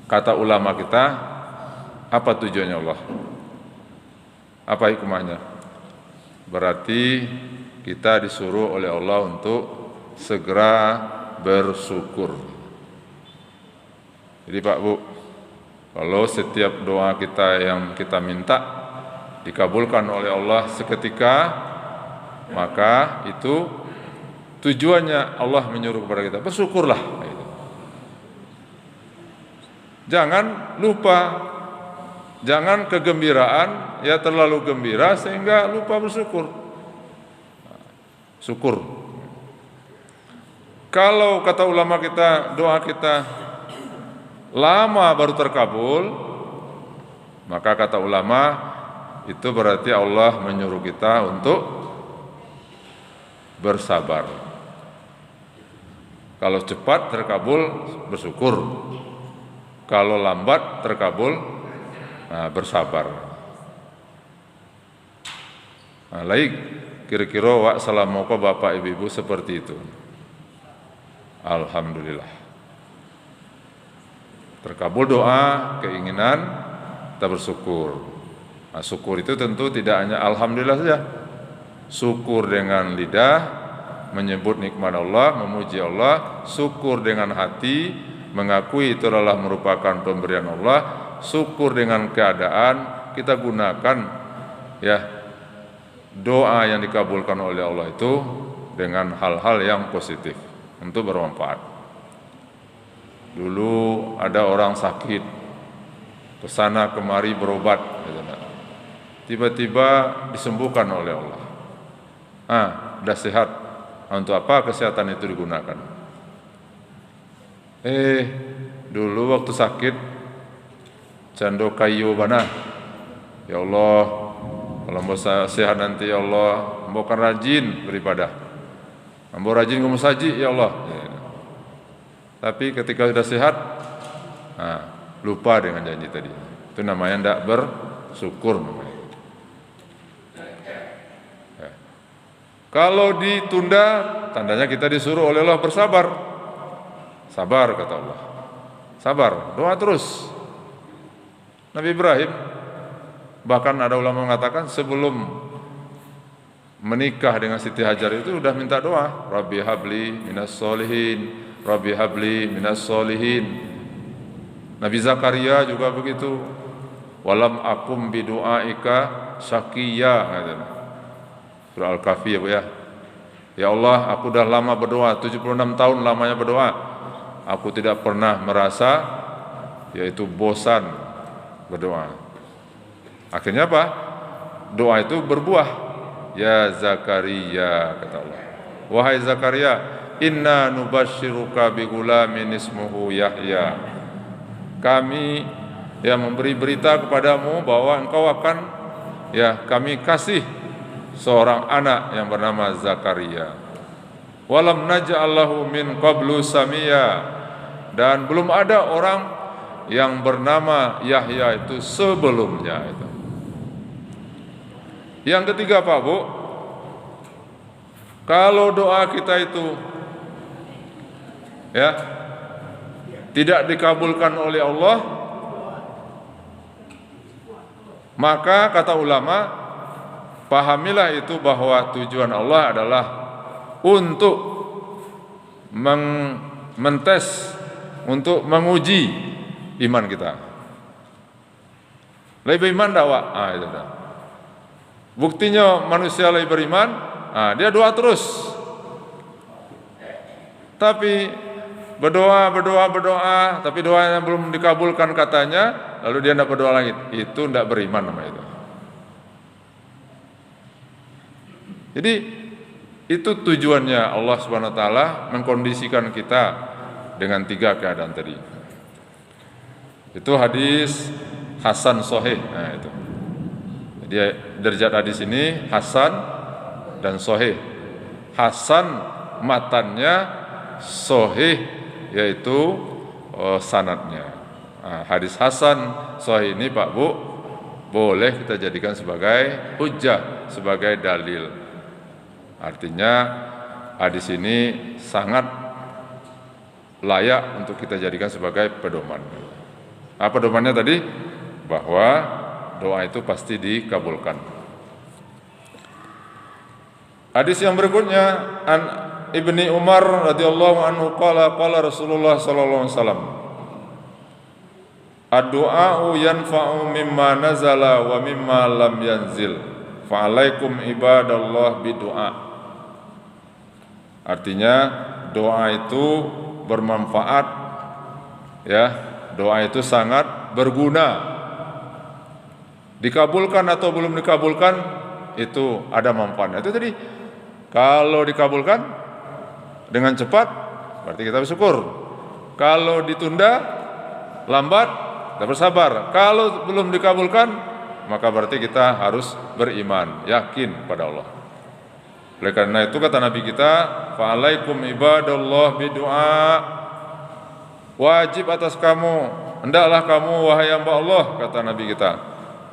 Kata ulama kita, apa tujuannya Allah? Apa hikmahnya? Berarti kita disuruh oleh Allah untuk segera bersyukur. Jadi Pak Bu, kalau setiap doa kita yang kita minta dikabulkan oleh Allah seketika, maka itu tujuannya Allah menyuruh kepada kita, bersyukurlah. Jangan lupa, jangan kegembiraan ya terlalu gembira sehingga lupa bersyukur. Syukur. Kalau kata ulama kita, doa kita lama baru terkabul, maka kata ulama itu berarti Allah menyuruh kita untuk bersabar. Kalau cepat terkabul, bersyukur. Kalau lambat terkabul, bersabar. Laik kira-kira wak salamoga Bapak Ibu seperti itu. Alhamdulillah. Terkabul doa, keinginan, kita bersyukur. Syukur itu tentu tidak hanya alhamdulillah saja. Syukur dengan lidah, menyebut nikmat Allah, memuji Allah. Syukur dengan hati, mengakui itu adalah merupakan pemberian Allah. Syukur dengan keadaan, kita gunakan ya doa yang dikabulkan oleh Allah itu dengan hal-hal yang positif untuk bermanfaat. Dulu ada orang sakit, kesana kemari berobat, tiba-tiba disembuhkan oleh Allah. Udah sehat. Untuk apa kesehatan itu digunakan? Dulu waktu sakit cando kayu bana. Ya Allah, kalau mau sehat nanti ya Allah, mau kan rajin beribadah, mau rajin ngomong saji ya Allah. Tapi ketika sudah sehat, lupa dengan janji tadi. Itu namanya tidak bersyukur. Kalau ditunda, tandanya kita disuruh oleh Allah bersabar. Sabar kata Allah. Sabar, doa terus. Nabi Ibrahim, bahkan ada ulama mengatakan sebelum menikah dengan Siti Hajar itu sudah minta doa, Rabbi habli minas solihin, Rabbi habli minas solihin. Nabi Zakaria juga begitu, walam akum bidu'aika syaqiyya. Surah Al-Kahfi ya Bu ya. Ya Allah, aku dah lama berdoa, 76 tahun lamanya berdoa. Aku tidak pernah merasa yaitu bosan berdoa. Akhirnya apa? Doa itu berbuah. Ya Zakaria kata Allah. Wahai Zakaria, inna nubashiruka bigulamin ismuhu Yahya. Kami memberi berita kepadamu bahwa engkau akan kami kasih seorang anak yang bernama Zakaria. Walam naj'allahu min qablu samia, dan belum ada orang yang bernama Yahya itu sebelumnya itu. Yang ketiga Pak Bu, kalau doa kita itu tidak dikabulkan oleh Allah, maka kata ulama, pahamilah itu bahwa tujuan Allah adalah untuk mentes, untuk menguji iman kita. Lebih beriman dakwah, itu dah. Buktinya manusia lebih beriman, dia doa terus. Tapi berdoa, tapi doanya belum dikabulkan katanya, lalu dia tidak berdoa lagi. Itu tidak beriman namanya itu. Jadi itu tujuannya Allah Subhanahu wa taala mengkondisikan kita dengan 3 keadaan tadi. Itu hadis hasan sahih. Itu. Jadi derajat hadis ini hasan dan sahih. Hasan matannya, sahih yaitu sanadnya. Hadis hasan sahih ini Pak Bu boleh kita jadikan sebagai hujjah, sebagai dalil. Artinya hadis ini sangat layak untuk kita jadikan sebagai pedoman. Apa domannya tadi? Bahwa doa itu pasti dikabulkan. Hadis yang berikutnya, an Ibni Umar radhiyallahu anhu qala Rasulullah sallallahu alaihi wasallam, ad-du'a'u yanfa'u mimma nazala wa mimma lam yanzil, fa'alaikum ibadallah bidu'a. Artinya doa itu bermanfaat, ya, doa itu sangat berguna. Dikabulkan atau belum dikabulkan itu ada manfaatnya. Itu tadi, kalau dikabulkan dengan cepat berarti kita bersyukur. Kalau ditunda lambat, kita bersabar. Kalau belum dikabulkan, maka berarti kita harus beriman, yakin pada Allah. Oleh karena itu kata Nabi kita, fa'alaikum ibadallah bidu'a. Wajib atas kamu, hendaklah kamu wahai hamba Allah, kata Nabi kita,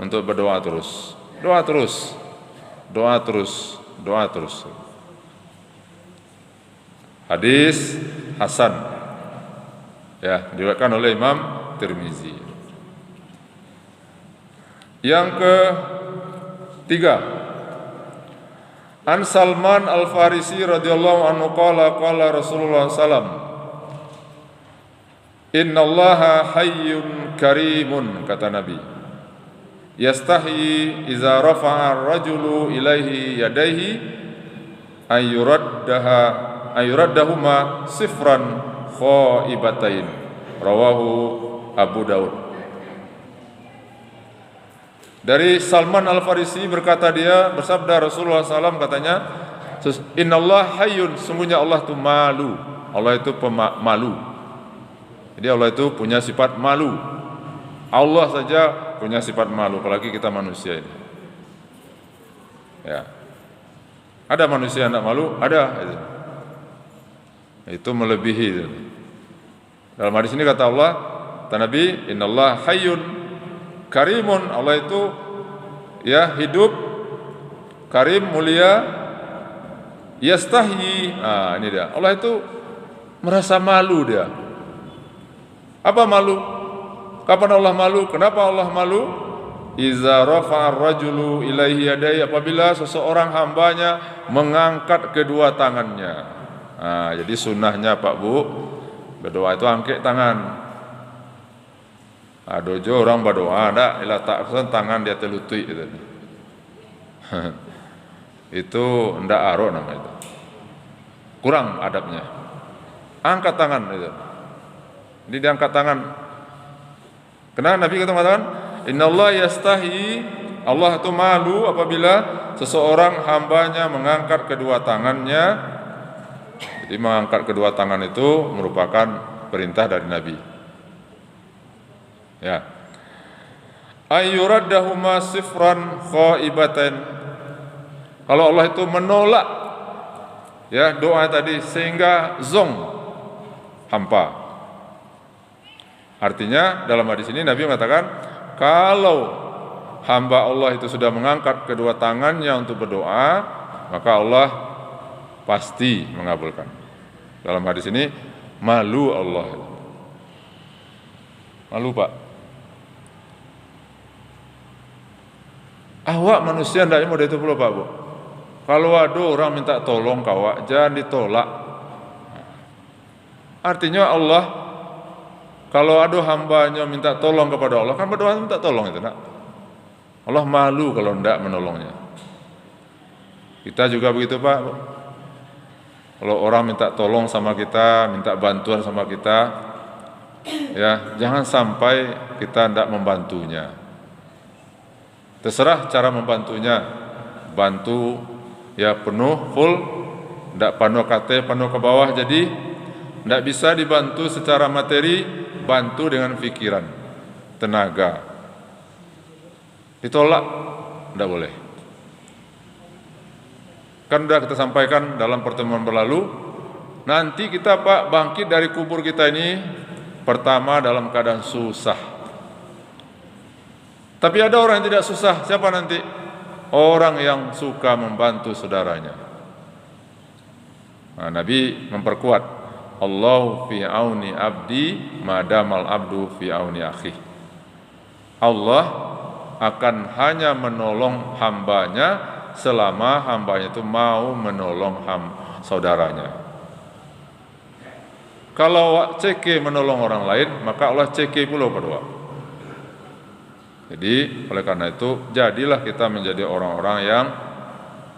untuk berdoa terus. Doa terus. Doa terus. Doa terus. Hadis hasan, ya, diriwayatkan oleh Imam Tirmizi. Yang ketiga, an Salman Al-Farisi radhiyallahu anhu qala Rasulullah sallam, innallaha hayyun karimun, kata Nabi, yastahi iza rafa'a ar-rajulu ilaihi yadaihi ayuraddahuma sifran khaibatain, rawahu Abu Daud. Dari Salman Al-Farisi berkata, dia bersabda, Rasulullah SAW katanya, innallah hayyun, sungguhnya Allah itu malu. Allah itu pemalu. Jadi Allah itu punya sifat malu. Allah saja punya sifat malu, apalagi kita manusia ini. Ya. Ada manusia yang tidak malu? Ada. Itu melebihi. Dalam hadis ini kata Allah, kata Nabi, innallah hayyun karimun, Allah itu ya hidup, karim, mulia, yastahi. Ini dia. Allah itu merasa malu dia. Apa malu? Kapan Allah malu? Kenapa Allah malu? Iza rafa'a ar-rajulu ilaihi yadai, apabila seseorang hambanya mengangkat kedua tangannya. Jadi sunnahnya Pak Bu, berdoa itu angkat tangan. Dojo orang berdoa, ada ilah taksan tangan dia telutui gitu. Itu ndak aro nama itu. Kurang adabnya. Angkat tangan itu. Jadi diangkat tangan. Kenapa Nabi kata mengatakan, innallaha yastahi, Allah itu malu apabila seseorang hambanya mengangkat kedua tangannya. Jadi mengangkat kedua tangan itu merupakan perintah dari Nabi. Ya. Ayyuraddahuma sifran khaibatan. Kalau Allah itu menolak ya doa tadi sehingga zong, hampa. Artinya dalam hadis ini Nabi mengatakan, kalau hamba Allah itu sudah mengangkat kedua tangannya untuk berdoa, maka Allah pasti mengabulkan. Dalam hadis ini malu Allah. Malu Pak. Awak manusia ndaknya model itu pula Pak Bu. Kalau ada orang minta tolong kawak, jangan ditolak. Artinya Allah, kalau ada hambanya minta tolong kepada Allah, kan berdoa minta tolong itu nak. Allah malu kalau ndak menolongnya. Kita juga begitu Pak. Kalau orang minta tolong sama kita, minta bantuan sama kita, ya jangan sampai kita ndak membantunya. Terserah cara membantunya, bantu ya penuh, full, ndak penuh kate, penuh ke bawah, jadi ndak bisa dibantu secara materi, bantu dengan pikiran, tenaga. Ditolak, ndak boleh. Kan sudah kita sampaikan dalam pertemuan berlalu, nanti kita Pak bangkit dari kubur kita ini pertama dalam keadaan susah. Tapi ada orang yang tidak susah, siapa nanti? Orang yang suka membantu saudaranya. Nabi memperkuat, Allahu fi auni abdi madamal abdu fi auni akhi. Allah akan hanya menolong hambanya selama hambanya itu mau menolong saudaranya. Kalau ceke menolong orang lain, maka Allah ceke pula kedua. Jadi oleh karena itu jadilah kita menjadi orang-orang yang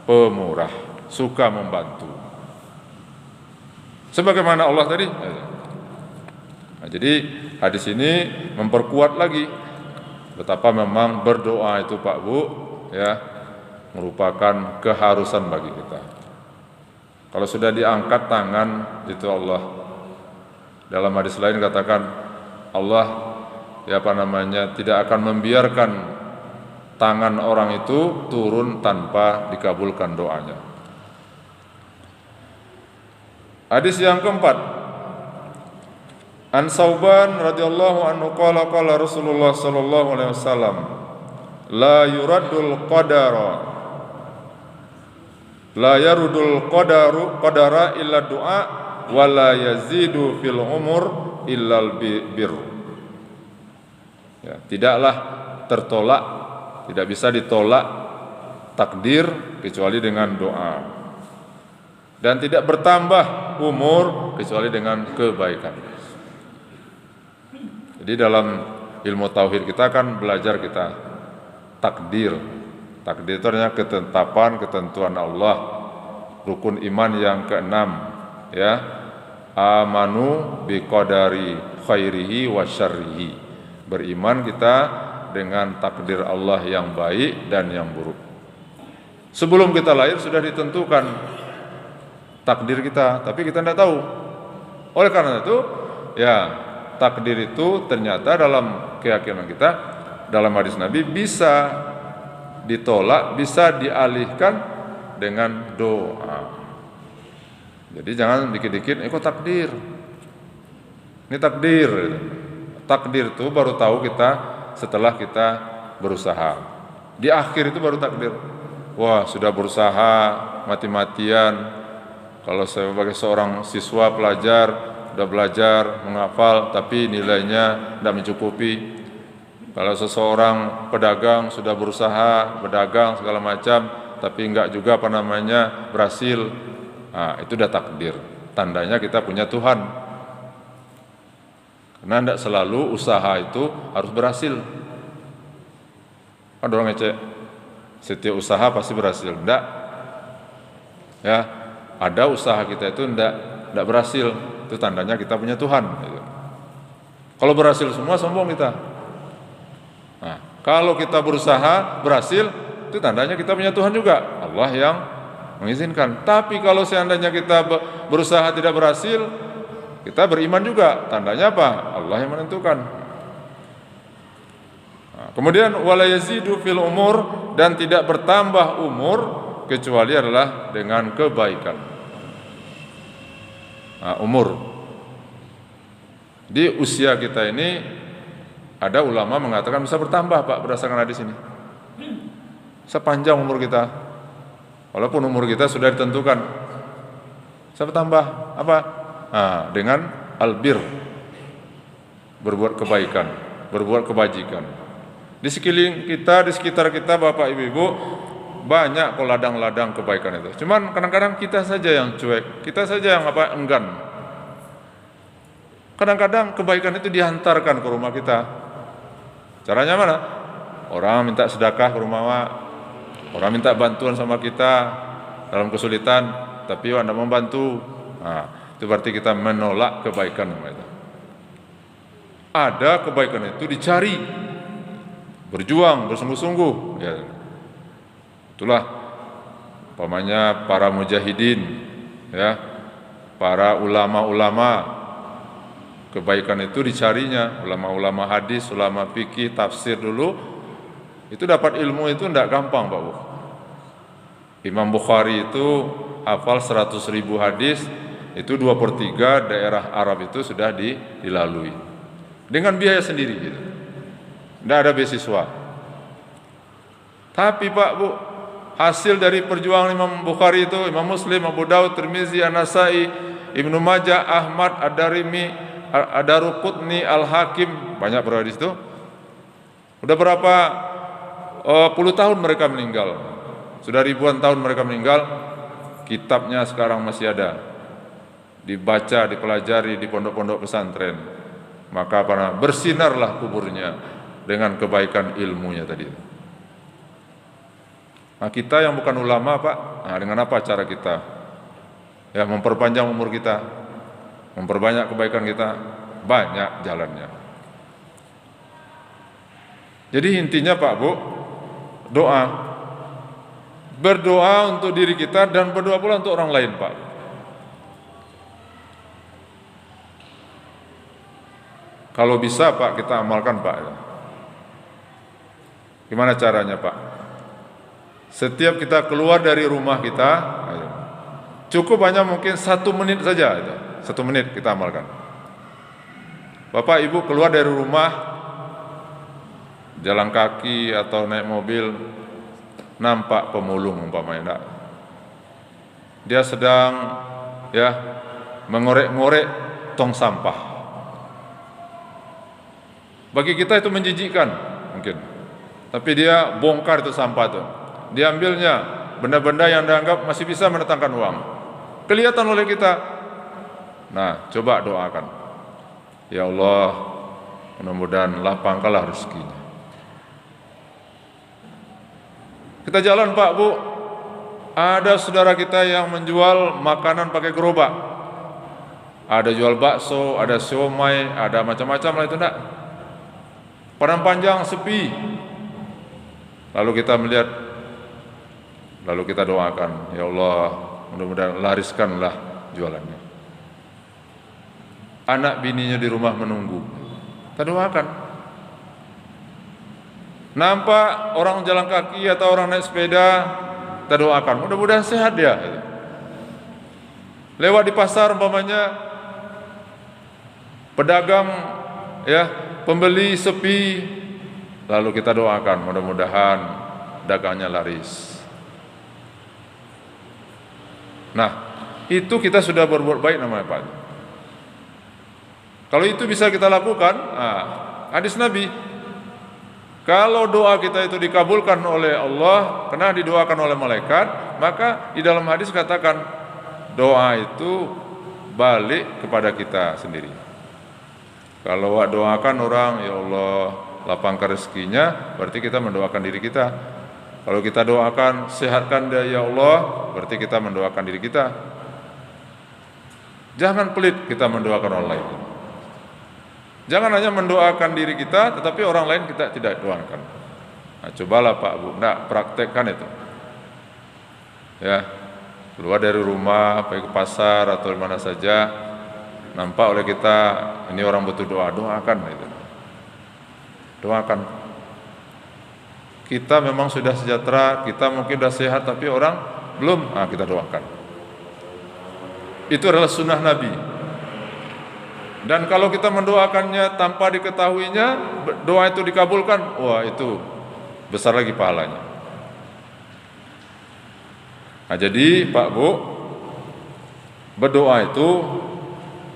pemurah, suka membantu. Sebagaimana Allah tadi. Nah, jadi hadis ini memperkuat lagi betapa memang berdoa itu Pak Bu ya merupakan keharusan bagi kita. Kalau sudah diangkat tangan itu Allah. Dalam hadis lain katakan Allah tidak akan membiarkan tangan orang itu turun tanpa dikabulkan doanya. Hadis yang keempat, An Sauban radhiyallahu anhu qala qala Rasulullah sallallahu alaihi wasallam la yuraddul qadara illa du'a wa la yazidu fil umur illa al bir. Ya, tidaklah tertolak, tidak bisa ditolak takdir kecuali dengan doa. Dan tidak bertambah umur kecuali dengan kebaikan. Jadi dalam ilmu tauhid kita kan belajar kita takdir. Takdir itu artinya ketetapan, ketentuan Allah. Rukun iman yang keenam, ya. Amanu biqadari khairihi wa syarrihi. Beriman kita dengan takdir Allah yang baik dan yang buruk. Sebelum kita lahir sudah ditentukan takdir kita, tapi kita tidak tahu. Oleh karena itu, ya takdir itu ternyata dalam keyakinan kita, dalam hadis Nabi bisa ditolak, bisa dialihkan dengan doa. Jadi jangan dikit-dikit, kok takdir? Ini takdir. Takdir itu baru tahu kita setelah kita berusaha. Di akhir itu baru takdir. Wah, sudah berusaha mati-matian. Kalau saya sebagai seorang siswa pelajar, sudah belajar, menghafal, tapi nilainya tidak mencukupi. Kalau seseorang pedagang sudah berusaha, berdagang segala macam, tapi enggak juga berhasil. Nah, itu udah takdir. Tandanya kita punya Tuhan. Karena tidak selalu usaha itu harus berhasil. Ada orang ngecek, setiap usaha pasti berhasil. Enggak. Ya, ada usaha kita itu enggak berhasil. Itu tandanya kita punya Tuhan. Kalau berhasil semua, sombong kita. Nah, kalau kita berusaha berhasil, itu tandanya kita punya Tuhan juga. Allah yang mengizinkan. Tapi kalau seandainya kita berusaha tidak berhasil, kita beriman juga. Tandanya apa? Allah yang menentukan. Nah, kemudian wala yazidu fil umur, dan tidak bertambah umur kecuali adalah dengan kebaikan. Nah, umur di usia kita ini ada ulama mengatakan bisa bertambah Pak berdasarkan hadis ini. Sepanjang umur kita, walaupun umur kita sudah ditentukan, bisa bertambah apa? Nah, dengan albir, berbuat kebaikan, berbuat kebajikan. Di sekeliling kita, di sekitar kita, Bapak Ibu, banyak kok ladang-ladang kebaikan itu. Cuman kadang-kadang kita saja yang cuek, kita saja yang enggan. Kadang-kadang kebaikan itu dihantarkan ke rumah kita. Caranya mana? Orang minta sedekah ke rumah, orang minta bantuan sama kita dalam kesulitan, tapi Anda membantu. Nah, itu berarti kita menolak kebaikan. Ada kebaikan itu dicari, berjuang, bersungguh-sungguh. Ya. Itulah umpamanya para mujahidin, ya, para ulama-ulama. Kebaikan itu dicarinya, ulama-ulama hadis, ulama fikih, tafsir dulu. Itu dapat ilmu itu tidak gampang, Pak Bu. Imam Bukhari itu hafal 100.000 hadis, itu 2/3 daerah Arab itu sudah dilalui. Dengan biaya sendiri gitu. Tidak ada beasiswa. Tapi Pak Bu, hasil dari perjuangan Imam Bukhari itu, Imam Muslim, Abu Daud, Tirmizi, An-Nasai, Ibnu Majah, Ahmad, Ad-Darimi, Ad-Daruqutni, Al-Hakim, banyak berhadis itu. Udah berapa puluh tahun mereka meninggal, sudah ribuan tahun mereka meninggal, kitabnya sekarang masih ada, dibaca, dipelajari di pondok-pondok pesantren. Maka bersinarlah kuburnya dengan kebaikan ilmunya tadi. Nah, kita yang bukan ulama Pak, nah, dengan apa cara kita ya memperpanjang umur kita, memperbanyak kebaikan kita? Banyak jalannya. Jadi intinya Pak Bu, doa, berdoa untuk diri kita dan berdoa pula untuk orang lain Pak. Kalau bisa Pak, kita amalkan Pak. Gimana caranya Pak? Setiap kita keluar dari rumah kita, cukup hanya mungkin 1 menit saja, 1 menit kita amalkan. Bapak Ibu keluar dari rumah, jalan kaki atau naik mobil, nampak pemulung umpamanya, dia sedang ya mengorek-ngorek tong sampah. Bagi kita itu menjijikkan mungkin, tapi dia bongkar itu sampah itu. Diambilnya benda-benda yang dianggap masih bisa mendatangkan uang, kelihatan oleh kita. Nah, coba doakan, ya Allah, mudah-mudahan lapangkanlah rezekinya. Kita jalan Pak Bu, ada saudara kita yang menjual makanan pakai gerobak, ada jual bakso, ada siomay, ada macam-macam lah itu enggak. Padang panjang sepi. Lalu kita melihat, lalu kita doakan, ya Allah, mudah-mudahan lariskanlah jualannya. Anak bininya di rumah menunggu, kita doakan. Nampak orang jalan kaki atau orang naik sepeda, kita doakan, mudah-mudahan sehat dia. Lewat di pasar umpamanya, pedagang ya, pembeli sepi, lalu kita doakan, mudah-mudahan dagangnya laris. Nah, itu kita sudah berbuat baik namanya Pak. Kalau itu bisa kita lakukan, hadis Nabi, kalau doa kita itu dikabulkan oleh Allah, karena didoakan oleh malaikat, maka di dalam hadis katakan doa itu balik kepada kita sendiri. Kalau doakan orang, ya Allah lapangkan rezekinya, berarti kita mendoakan diri kita. Kalau kita doakan sehatkan dia ya Allah, berarti kita mendoakan diri kita. Jangan pelit kita mendoakan orang lain. Jangan hanya mendoakan diri kita, tetapi orang lain kita tidak doakan. Nah, cobalah Pak Bu, praktekkan itu. Ya, keluar dari rumah, pergi ke pasar atau di mana saja, nampak oleh kita ini orang butuh doa, doakan itu. Doakan. Kita memang sudah sejahtera, kita mungkin sudah sehat, tapi orang belum, kita doakan. Itu adalah sunnah Nabi. Dan kalau kita mendoakannya tanpa diketahuinya, doa itu dikabulkan, wah itu besar lagi pahalanya. Nah, jadi Pak Bu, berdoa itu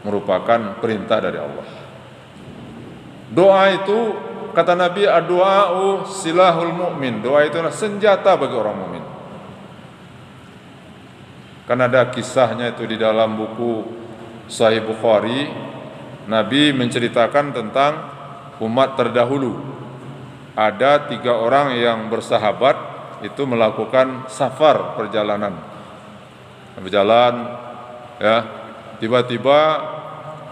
merupakan perintah dari Allah. Doa itu, kata Nabi, ad-du'a'u silahul mu'min. Doa itu adalah senjata bagi orang mukmin. Kan ada kisahnya itu di dalam buku Sahih Bukhari. Nabi menceritakan tentang umat terdahulu. Ada 3 orang yang bersahabat itu melakukan safar, perjalanan. Berjalan, ya, tiba-tiba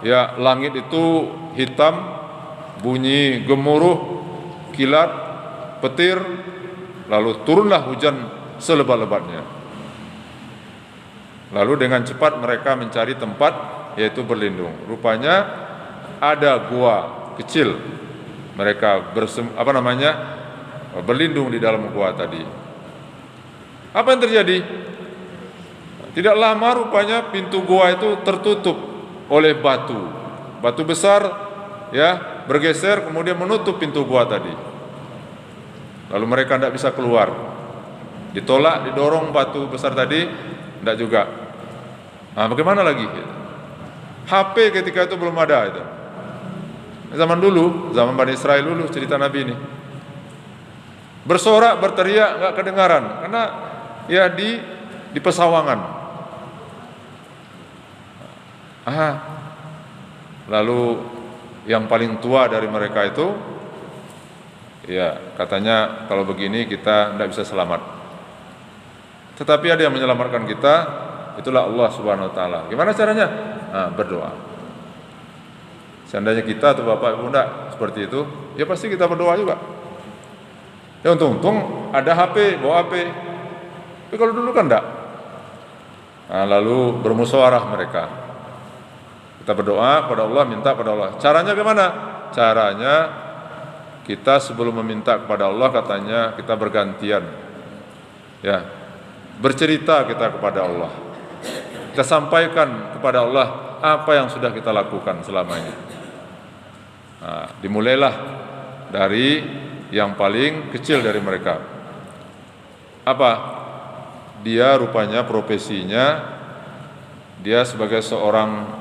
ya langit itu hitam, bunyi gemuruh, kilat, petir, lalu turunlah hujan selebat-lebatnya. Lalu dengan cepat mereka mencari tempat yaitu berlindung. Rupanya ada gua kecil. Mereka berlindung di dalam gua tadi. Apa yang terjadi? Tidak lama rupanya pintu gua itu tertutup oleh batu. Batu besar ya bergeser kemudian menutup pintu gua tadi. Lalu mereka tidak bisa keluar. Ditolak, didorong batu besar tadi, tidak juga. Nah, bagaimana lagi? HP ketika itu belum ada itu. Zaman dulu, zaman Bani Israel dulu cerita Nabi ini. bersorak, berteriak nggak kedengaran karena ya di pesawangan. Lalu yang paling tua dari mereka itu, ya katanya kalau begini kita tidak bisa selamat. Tetapi ada yang menyelamatkan kita, itulah Allah Subhanahu Wa Taala. Gimana caranya? Berdoa. Seandainya kita atau bapak ibu enggak seperti itu, ya pasti kita berdoa juga. Ya untung ada HP, bawa HP. Tapi kalau dulu kan enggak. Lalu bermusyawarah mereka. Kita berdoa kepada Allah, minta kepada Allah. Caranya bagaimana? Caranya kita sebelum meminta kepada Allah katanya kita bergantian. Ya. Bercerita kita kepada Allah. Kita sampaikan kepada Allah apa yang sudah kita lakukan selama ini. Dimulailah dari yang paling kecil dari mereka. Apa? Dia rupanya profesinya dia sebagai seorang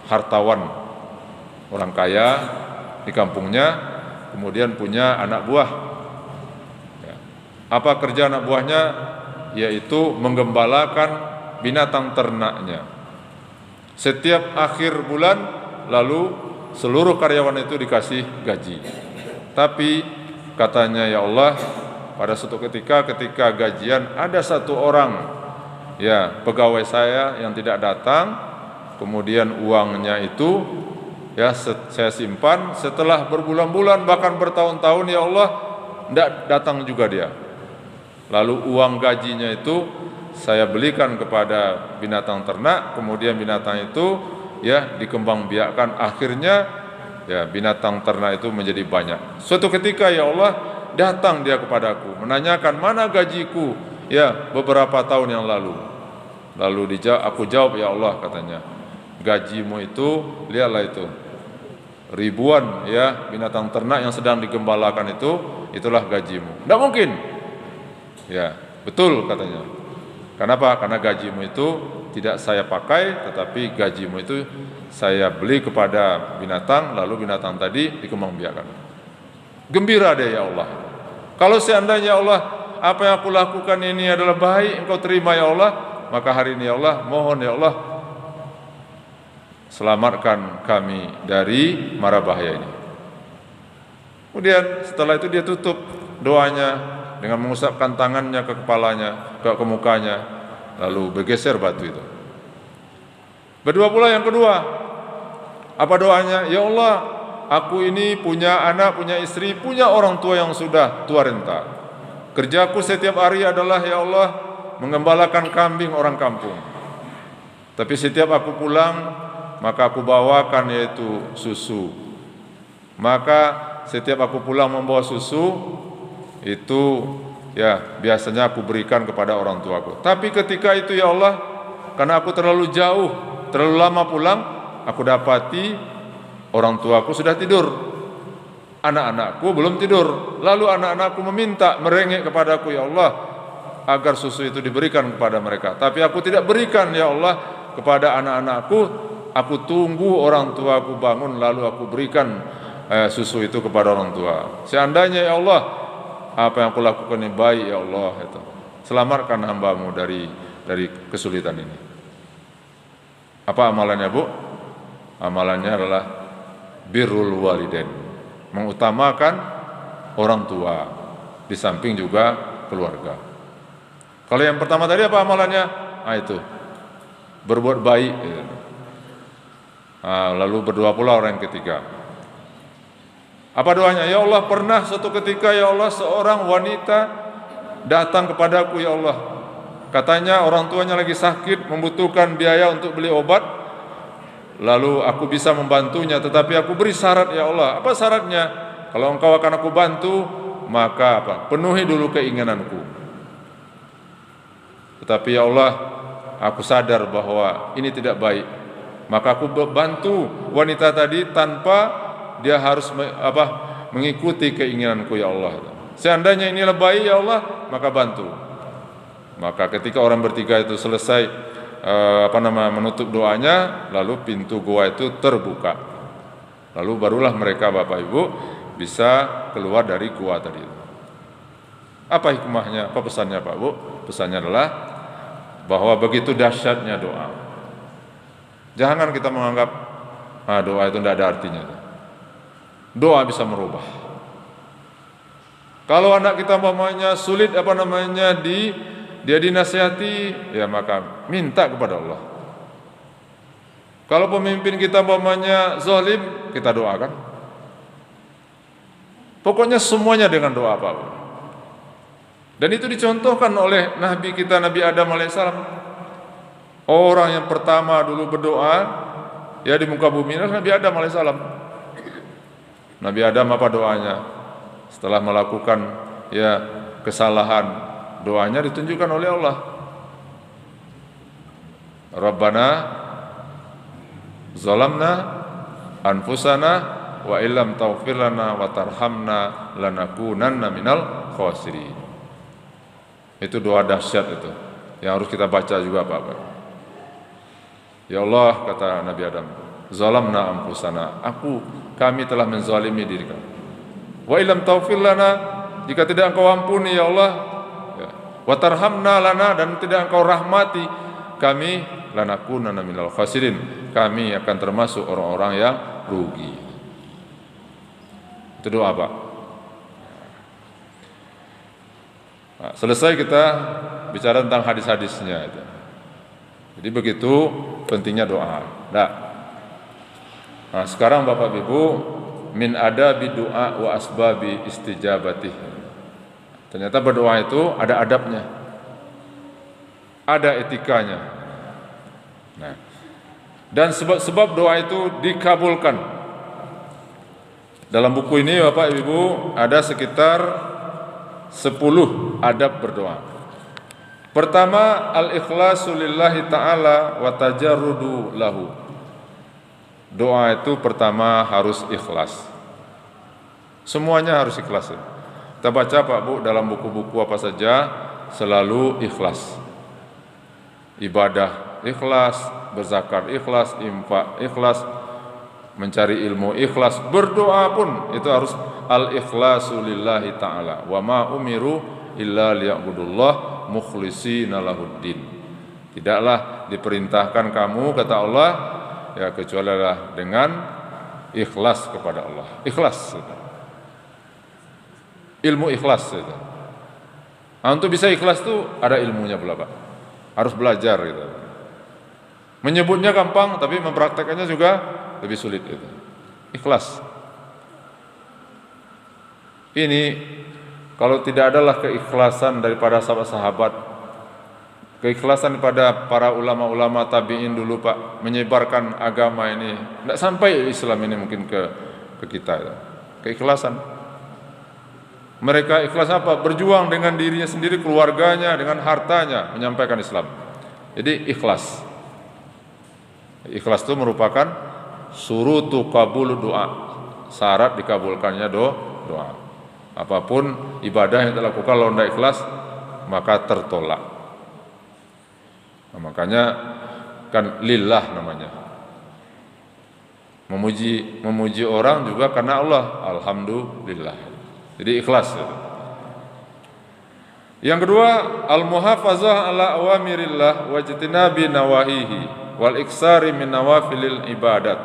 hartawan, orang kaya di kampungnya, kemudian punya anak buah. Apa kerja anak buahnya? Yaitu menggembalakan binatang ternaknya. Setiap akhir bulan lalu seluruh karyawan itu dikasih gaji. Tapi katanya ya Allah, pada suatu ketika gajian ada satu orang ya pegawai saya yang tidak datang, kemudian uangnya itu ya saya simpan, setelah berbulan-bulan bahkan bertahun-tahun ya Allah tidak datang juga dia. Lalu uang gajinya itu saya belikan kepada binatang ternak, kemudian binatang itu ya dikembangbiakkan, akhirnya ya binatang ternak itu menjadi banyak. Suatu ketika ya Allah datang dia kepadaku menanyakan mana gajiku ya beberapa tahun yang lalu. Lalu aku jawab ya Allah katanya, gajimu itu lihatlah itu ribuan ya binatang ternak yang sedang digembalakan itulah gajimu. Tidak mungkin. Ya, betul katanya. Kenapa? Karena gajimu itu tidak saya pakai, tetapi gajimu itu saya beli kepada binatang, lalu binatang tadi dikembangbiakkan. Gembira deh ya Allah. Kalau seandainya Allah, apa yang aku lakukan ini adalah baik, engkau terima ya Allah, maka hari ini ya Allah, mohon ya Allah, selamatkan kami dari mara bahaya ini. Kemudian setelah itu dia tutup doanya dengan mengusapkan tangannya ke kepalanya, ke mukanya, lalu bergeser batu itu. Berdua pula yang kedua, apa doanya? Ya Allah, aku ini punya anak, punya istri, punya orang tua yang sudah tua renta. Kerjaku setiap hari adalah ya Allah menggembalakan kambing orang kampung. Tapi setiap aku pulang, maka aku bawakan yaitu susu. Maka setiap aku pulang membawa susu, itu ya biasanya aku berikan kepada orang tuaku. Tapi ketika itu ya Allah, karena aku terlalu jauh, terlalu lama pulang, aku dapati orang tuaku sudah tidur, anak-anakku belum tidur. Lalu anak-anakku meminta, merengek kepadaku ya Allah agar susu itu diberikan kepada mereka. Tapi aku tidak berikan ya Allah kepada anak-anakku. Aku tunggu orang tuaku bangun lalu aku berikan susu itu kepada orang tua. Seandainya ya Allah apa yang aku lakukan ini baik ya Allah, itu selamatkan hambamu dari kesulitan ini. Apa amalannya Bu? Amalannya adalah birrul walidain, mengutamakan orang tua di samping juga keluarga. Kalau yang pertama tadi apa amalannya? Itu berbuat baik gitu. Lalu berdoa pula orang yang ketiga. Apa doanya? Ya Allah, pernah suatu ketika ya Allah seorang wanita datang kepadaku ya Allah. Katanya orang tuanya lagi sakit, membutuhkan biaya untuk beli obat. Lalu aku bisa membantunya, tetapi aku beri syarat ya Allah. Apa syaratnya? Kalau engkau akan aku bantu, maka apa? Penuhi dulu keinginanku. Tetapi ya Allah, aku sadar bahwa ini tidak baik. Maka aku bantu wanita tadi tanpa dia harus mengikuti keinginanku ya Allah. Seandainya inilah baik ya Allah, maka bantu. Maka ketika orang bertiga itu selesai menutup doanya, lalu pintu gua itu terbuka. Lalu barulah mereka Bapak Ibu bisa keluar dari gua tadi. Apa hikmahnya? Apa pesannya Pak Bu? Pesannya adalah bahwa begitu dahsyatnya doa. Jangan kita menganggap doa itu tidak ada artinya. Doa bisa merubah. Kalau anak kita umpamanya sulit dia dinasihati, ya maka minta kepada Allah. Kalau pemimpin kita umpamanya zalim, kita doakan. Pokoknya semuanya dengan doa Pak. Dan itu dicontohkan oleh Nabi kita, Nabi Adam alaihissalam. Orang yang pertama dulu berdoa ya di muka bumi adalah Nabi Adam alaihissalam. Nabi Adam apa doanya? Setelah melakukan ya kesalahan, doanya ditunjukkan oleh Allah. Rabbana zalamna anfusana wa illam taghfir lana wa tarhamna lanakunanna minal khasirin. Itu doa dahsyat itu yang harus kita baca juga Pak. Ya Allah, kata Nabi Adam, zalamna anfusana, kami telah menzalimi diri kami. Wa illam taghfir lana, jika tidak Engkau ampuni ya Allah, ya. Wa tarhamna lana, dan tidak Engkau rahmati kami, lanakunanna minal khasirin, kami akan termasuk orang-orang yang rugi. Itu doa Pak. Nah, selesai kita bicara tentang hadis-hadisnya itu. Jadi begitu pentingnya doa. Nah, sekarang Bapak Ibu, min adabi doa wa asbabi istijabatih. Ternyata berdoa itu ada adabnya, ada etikanya. Nah, dan sebab-sebab doa itu dikabulkan. Dalam buku ini Bapak Ibu ada sekitar 10 adab berdoa. Pertama, al-ikhlasu lillahi ta'ala wa tajarrudu lahu. Doa itu pertama harus ikhlas. Semuanya harus ikhlas. Kita baca Pak Bu dalam buku-buku apa saja selalu ikhlas. Ibadah ikhlas, berzakat ikhlas, infak ikhlas, mencari ilmu ikhlas, berdoa pun itu harus al-ikhlasu lillahi ta'ala. Wa ma umiru illa liya'budullah mukhlishina lahuddin. Tidaklah diperintahkan kamu, kata Allah, ya kecuali dengan ikhlas kepada Allah. Ikhlas. Ilmu ikhlas. Nah, untuk bisa ikhlas itu ada ilmunya pula Pak. Harus belajar gitu. Menyebutnya gampang, tapi mempraktekannya juga lebih sulit itu. Ikhlas. Ini kalau tidak adalah keikhlasan daripada sahabat-sahabat, keikhlasan pada para ulama-ulama tabi'in dulu Pak, menyebarkan agama ini, tidak sampai Islam ini mungkin ke kita ya. Keikhlasan. Mereka ikhlas apa? Berjuang dengan dirinya sendiri, keluarganya, dengan hartanya menyampaikan Islam. Jadi ikhlas. Ikhlas itu merupakan surutu qabul doa, syarat dikabulkannya doa. Apapun ibadah yang dilakukan kalau tidak ikhlas maka tertolak. Nah, makanya kan lillah namanya. Memuji orang juga karena Allah. Alhamdulillah. Jadi ikhlas. Yang kedua, al-muhafazah ala awamirillah wajtinabi nawahihi wal iksari min nawafilil ibadat.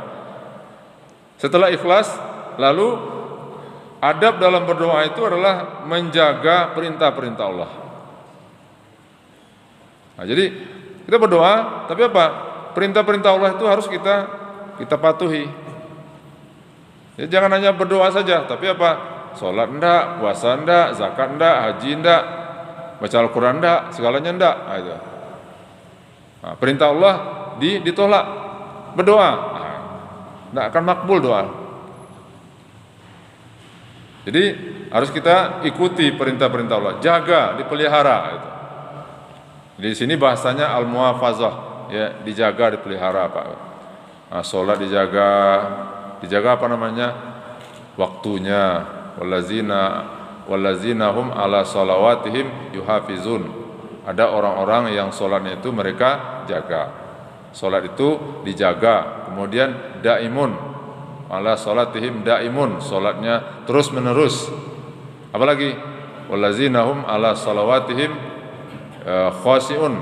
Setelah ikhlas, lalu adab dalam berdoa itu adalah menjaga perintah-perintah Allah. Nah, jadi kita berdoa, tapi apa? Perintah-perintah Allah itu harus kita patuhi. Jadi jangan hanya berdoa saja, tapi apa? Sholat enggak, puasa enggak, zakat enggak, haji enggak, baca Al-Quran enggak, segalanya enggak. Nah, perintah Allah ditolak. Berdoa, enggak akan makbul doa. Jadi harus kita ikuti perintah-perintah Allah, jaga, dipelihara. Di sini bahasanya al-muhafazah, ya, dijaga, dipelihara Pak. Nah, sholat dijaga apa namanya? Waktunya. Wallazina hum ala salawatihim yuhafizun. Ada orang-orang yang sholatnya itu mereka jaga. Sholat itu dijaga. Kemudian daimun, ala salatihim daimun, sholatnya terus menerus. Apalagi wallazina hum ala salawatihim khashi'un,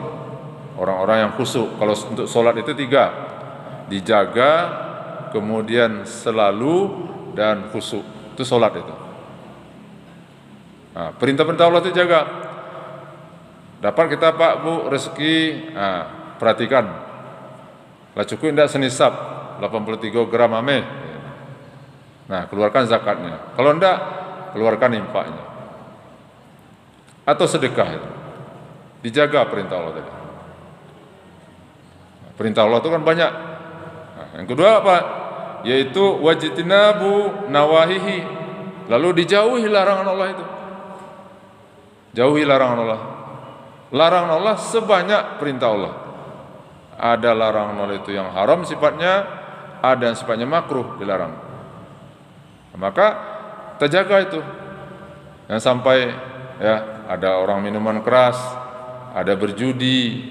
orang-orang yang khusyuk. Kalau untuk sholat itu 3, dijaga, kemudian selalu, dan khusyuk. Itu sholat itu. Nah, perintah-perintah Allah itu jaga. Dapat kita Pak Bu rezeki, perhatikan, lah cukup tidak senisab 83 gram ame. Nah, keluarkan zakatnya. Kalau enggak, keluarkan infaknya atau sedekah itu. Dijaga perintah Allah tadi. Perintah Allah itu kan banyak. Nah, yang kedua apa? Yaitu wajtinabu nawahihi. Lalu dijauhi larangan Allah itu. Jauhi larangan Allah. Larangan Allah sebanyak perintah Allah. Ada larangan Allah itu yang haram sifatnya, ada yang sifatnya makruh dilarang. Maka terjaga itu. Yang sampai ya ada orang minuman keras, ada berjudi,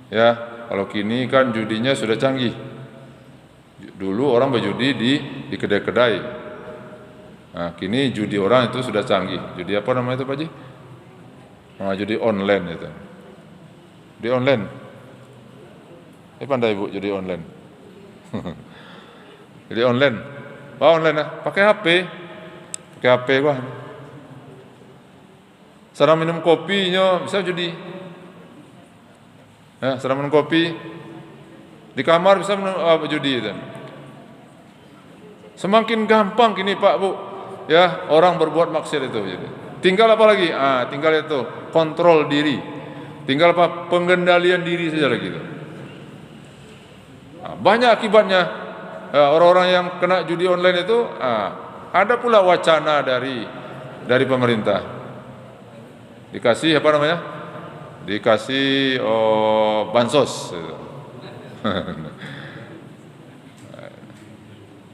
ya kalau kini kan judinya sudah canggih. Dulu orang berjudi di kedai-kedai. Nah, kini judi orang itu sudah canggih. Judi apa namanya itu Pak Ji? Judi online itu. Judi online. Pandai Bu judi online. Judi online. Online lah, pakai HP gua. Sedang minum kopinya bisa judi. Ya, sedang minum kopi di kamar bisa minum judi itu. Semakin gampang kini Pak Bu, ya orang berbuat maksiat itu. Jadi. Tinggal apa lagi? Tinggal itu kontrol diri. Tinggal apa? Pengendalian diri saja lagi itu. Banyak akibatnya. Orang-orang yang kena judi online itu, ada pula wacana dari pemerintah. Dikasih apa namanya? Dikasih bansos.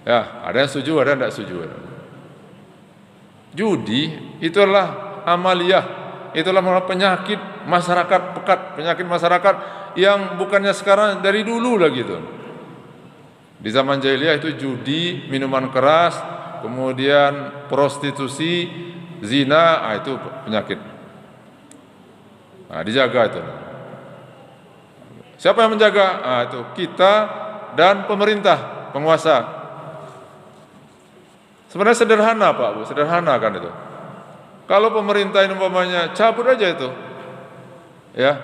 Ya, ada yang setuju, ada yang tidak setuju. Judi itulah amaliyah, itulah penyakit masyarakat pekat, penyakit masyarakat yang bukannya sekarang, dari dulu lagi itu. Di zaman jahiliyah itu judi, minuman keras, kemudian prostitusi, zina, itu penyakit. Nah, dijaga itu. Siapa yang menjaga? Itu kita dan pemerintah, penguasa. Sebenarnya sederhana Pak Bu, sederhana kan itu. Kalau pemerintah ini umpamanya cabut aja itu, ya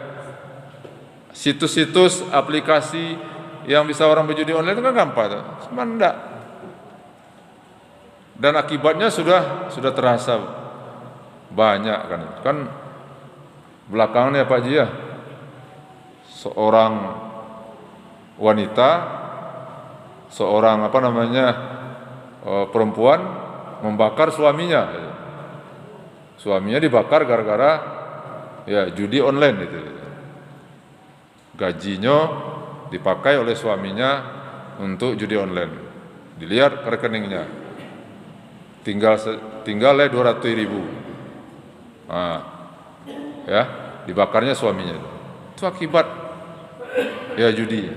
situs-situs, aplikasi yang bisa orang berjudi online itu kan gampang tuh. Cuma enggak. Dan akibatnya sudah terasa banyak kan. Kan belakangan ya Pak Ji ya, seorang wanita, seorang perempuan membakar suaminya. Suaminya dibakar gara-gara ya judi online itu. Gajinya dipakai oleh suaminya untuk judi online. Dilihat rekeningnya, tinggal 200.000. Ya, dibakarnya suaminya. Itu akibat ya judi.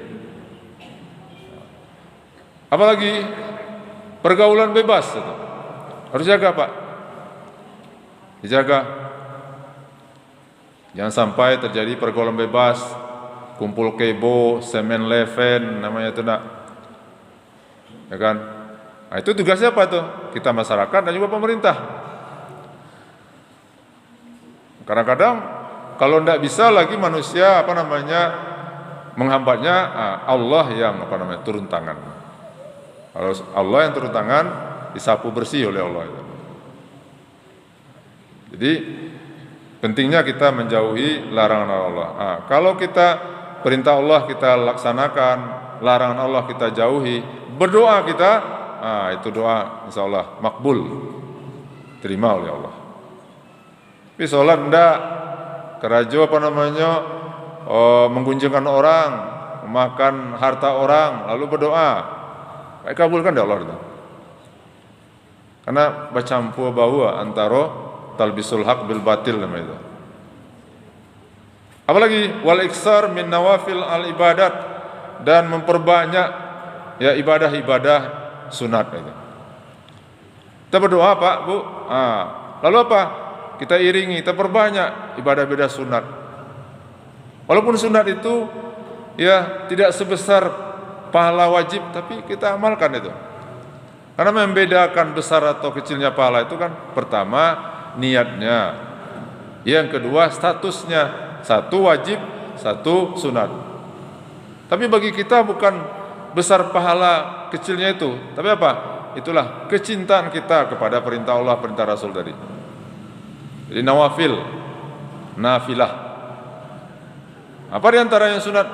Apalagi pergaulan bebas itu. Harus jaga Pak. Dijaga. Jangan sampai terjadi pergaulan bebas, kumpul kebo, semen leven, namanya itu nak. Ya kan? Nah, itu tugasnya apa tuh? Kita masyarakat dan juga pemerintah. Kadang-kadang kalau tidak bisa lagi manusia menghambatnya, Allah yang turun tangan. Kalau Allah yang turun tangan, disapu bersih oleh Allah itu. Jadi pentingnya kita menjauhi larangan Allah. Kalau kita perintah Allah kita laksanakan, larangan Allah kita jauhi, berdoa kita, itu doa insya Allah makbul, terima oleh Allah. Tapi sholat enggak, kerajo menggunjingkan orang, memakan harta orang, lalu berdoa, baik kabulkan oleh Allah itu. Karena bercampur bahwa antara talbisul haq bil batil namanya itu. Apalagi wal iksar min nawafil al ibadat, dan memperbanyak ya ibadah-ibadah sunat itu. Kita berdoa Pak Bu. Lalu apa? kita iringi, kita perbanyak ibadah-ibadah sunat. Walaupun sunat itu ya tidak sebesar pahala wajib, tapi kita amalkan itu. Karena membedakan besar atau kecilnya pahala itu kan pertama niatnya, yang kedua statusnya, satu wajib, satu sunat. Tapi bagi kita bukan besar pahala kecilnya itu, tapi apa? Itulah kecintaan kita kepada perintah Allah, perintah Rasul tadi. Jadi nawafil, nafilah. Apa diantara yang sunat?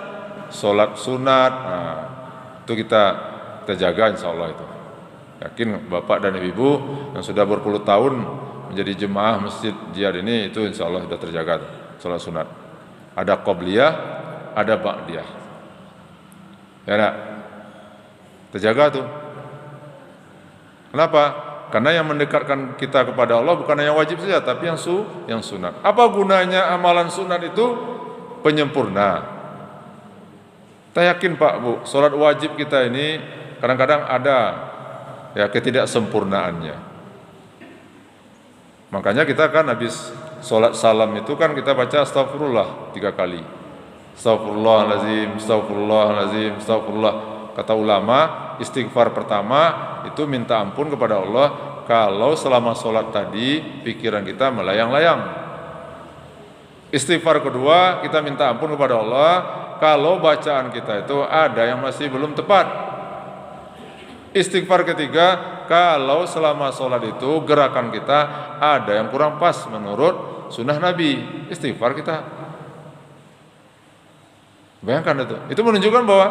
Sholat sunat. Nah, itu kita jaga insya Allah itu. Yakin bapak dan ibu yang sudah berpuluh tahun menjadi jemaah masjid jihad ini, itu insya Allah sudah terjaga sholat sunat. Ada qobliyah, ada ba'diyah. Ya nak, terjaga tuh. Kenapa? Karena yang mendekatkan kita kepada Allah bukan hanya wajib saja, tapi yang sunat. Apa gunanya amalan sunat itu? Penyempurna. Kita yakin Pak Bu, sholat wajib kita ini kadang-kadang ada ya ketidaksempurnaannya. Makanya kita kan habis sholat salam itu kan kita baca astagfirullah 3 kali. Astagfirullahalazim, astagfirullahalazim, astagfirullah. Kata ulama, istighfar pertama itu minta ampun kepada Allah kalau selama sholat tadi pikiran kita melayang-layang. Istighfar kedua, kita minta ampun kepada Allah kalau bacaan kita itu ada yang masih belum tepat. Istighfar ketiga, kalau selama sholat itu gerakan kita ada yang kurang pas menurut sunnah Nabi, istighfar kita. Bayangkan itu menunjukkan bahwa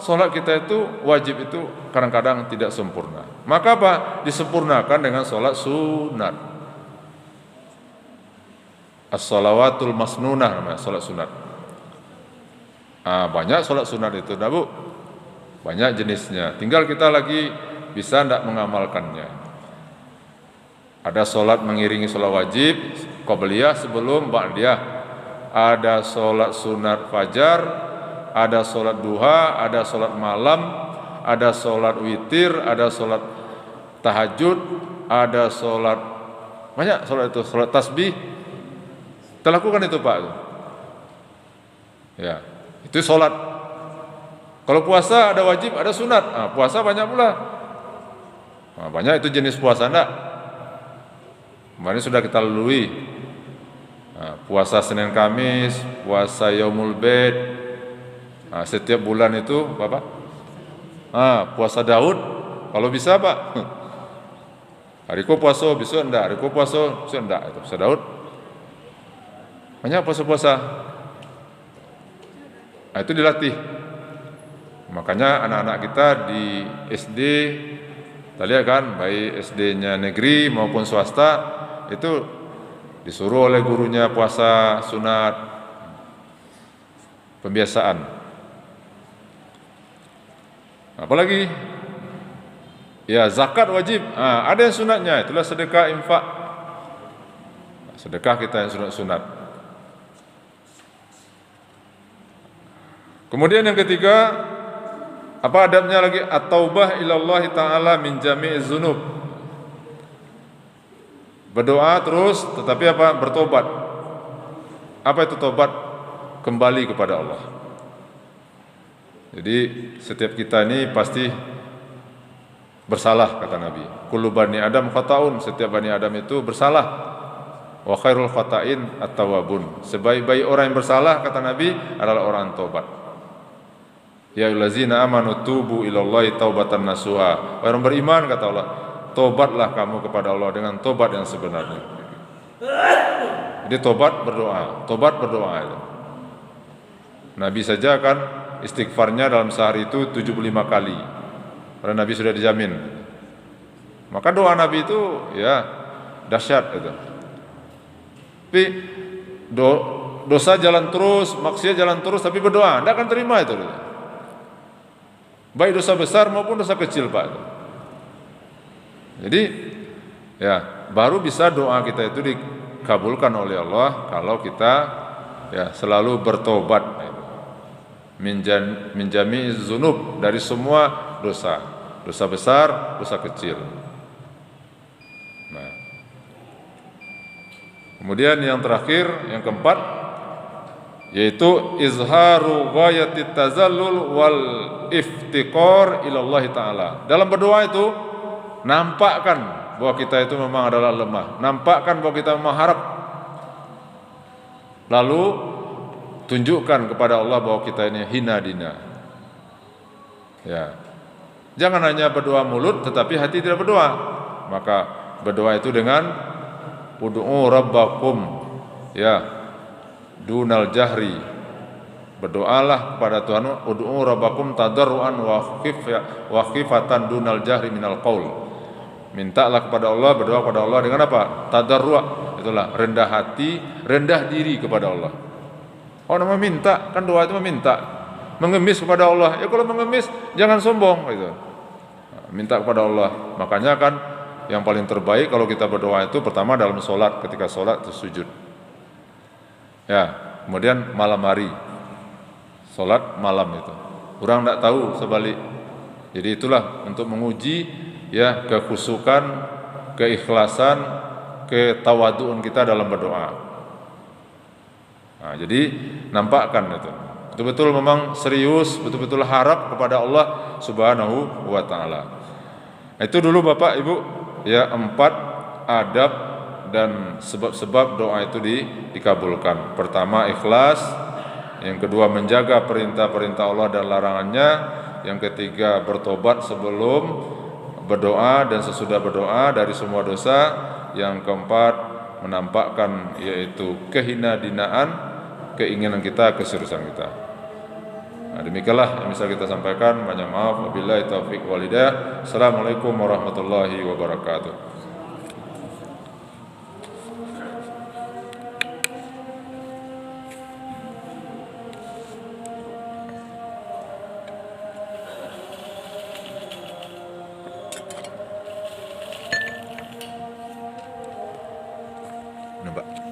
sholat kita itu wajib itu kadang-kadang tidak sempurna. Maka apa? Disempurnakan dengan sholat sunat. As-shalawatul masnunah namanya, sholat sunat. Banyak sholat sunat itu, nah Bu, banyak jenisnya. Tinggal kita lagi bisa tidak mengamalkannya. Ada sholat mengiringi sholat wajib, qobliyah sebelum ba'diyah. Ada sholat sunat fajar, ada sholat duha, ada sholat malam, ada sholat witir, ada sholat tahajud, ada sholat, banyak sholat itu, sholat tasbih. Kita lakukan itu Pak. Ya, itu sholat. Kalau puasa ada wajib, ada sunat. Puasa banyak pula. Banyak itu jenis puasa enggak? Kemarin sudah kita lalui. Puasa Senin Kamis, puasa Yaumul Bid. Setiap bulan itu Bapak. Puasa Daud, kalau bisa Pak. Hari ko puasa, besok enggak. Hari ko puasa, besok enggak. Itu puasa Daud. Banyak puasa-puasa. Itu dilatih. Makanya anak-anak kita di SD, kita lihat kan, baik SD-nya negeri maupun swasta, itu disuruh oleh gurunya puasa sunat, pembiasaan. Apalagi ya zakat wajib, ada yang sunatnya, itulah sedekah infak. Sedekah kita yang sunat-sunat. Kemudian yang ketiga, apa adabnya lagi? At-taubah ilallah ta'ala min jami'iz dzunub. Berdoa terus, tetapi apa? Bertobat. Apa itu tobat? Kembali kepada Allah. Jadi setiap kita ini pasti bersalah, kata Nabi. Kullu bani Adam khata'un, setiap bani Adam itu bersalah. Wa khairul khata'in at-tawwabun. Sebaik-baik orang yang bersalah, kata Nabi, adalah orang tobat. Ya ayyuhallazina amanu tubu ilallahi taubatan nasuha. Orang beriman, kata Allah, tobatlah kamu kepada Allah dengan tobat yang sebenarnya. Jadi tobat berdoa itu. Nabi saja kan istighfarnya dalam sehari itu 75 kali. Karena Nabi sudah dijamin. Maka doa Nabi itu ya dahsyat itu. Tapi dosa jalan terus, maksiat jalan terus, tapi berdoa tidak akan terima itu. Baik dosa besar maupun dosa kecil Pak. Jadi ya baru bisa doa kita itu dikabulkan oleh Allah kalau kita ya selalu bertobat. Minjami zunub, dari semua dosa, dosa besar, dosa kecil. Nah, Kemudian yang terakhir, yang keempat, yaitu izharu ghayatit tazallul wal iftiqar ilallah ta'ala. Dalam berdoa itu nampakkan bahwa kita itu memang adalah lemah, nampakkan bahwa kita memang harap, lalu tunjukkan kepada Allah bahwa kita ini hina dina. Ya, jangan hanya berdoa mulut tetapi hati tidak berdoa. Maka berdoa itu dengan ud'u rabbakum, ya, dunal jahri. Berdoalah kepada Tuhan, ud'u rabbakum tadarruan wa khifatan dunal jahri minal qaul. Mintalah kepada Allah, berdoa kepada Allah dengan apa? Tadarru', itulah rendah hati, rendah diri kepada Allah. Oh, nama minta, kan doa itu meminta, mengemis kepada Allah. Ya kalau mengemis jangan sombong gitu. Minta kepada Allah. Makanya kan yang paling terbaik kalau kita berdoa itu pertama dalam sholat, ketika sholat itu sujud. Ya, kemudian malam hari, sholat malam itu. Orang tidak tahu sebalik. Jadi itulah untuk menguji ya kekhusukan, keikhlasan, ketawaduan kita dalam berdoa. Nah, jadi nampakkan itu. Betul-betul memang serius, betul-betul harap kepada Allah Subhanahu wa taala. Itu dulu Bapak Ibu, ya 4 adab dan sebab-sebab doa itu dikabulkan. Pertama ikhlas, yang kedua menjaga perintah-perintah Allah dan larangannya, yang ketiga bertobat sebelum berdoa dan sesudah berdoa dari semua dosa, yang keempat menampakkan yaitu kehinaan, keinginan kita, keseriusan kita. Nah, demikianlah yang bisa kita sampaikan. Banyak maaf, wabillahi taufiq wal hidayah. Assalamualaikum warahmatullahi wabarakatuh. Nampak?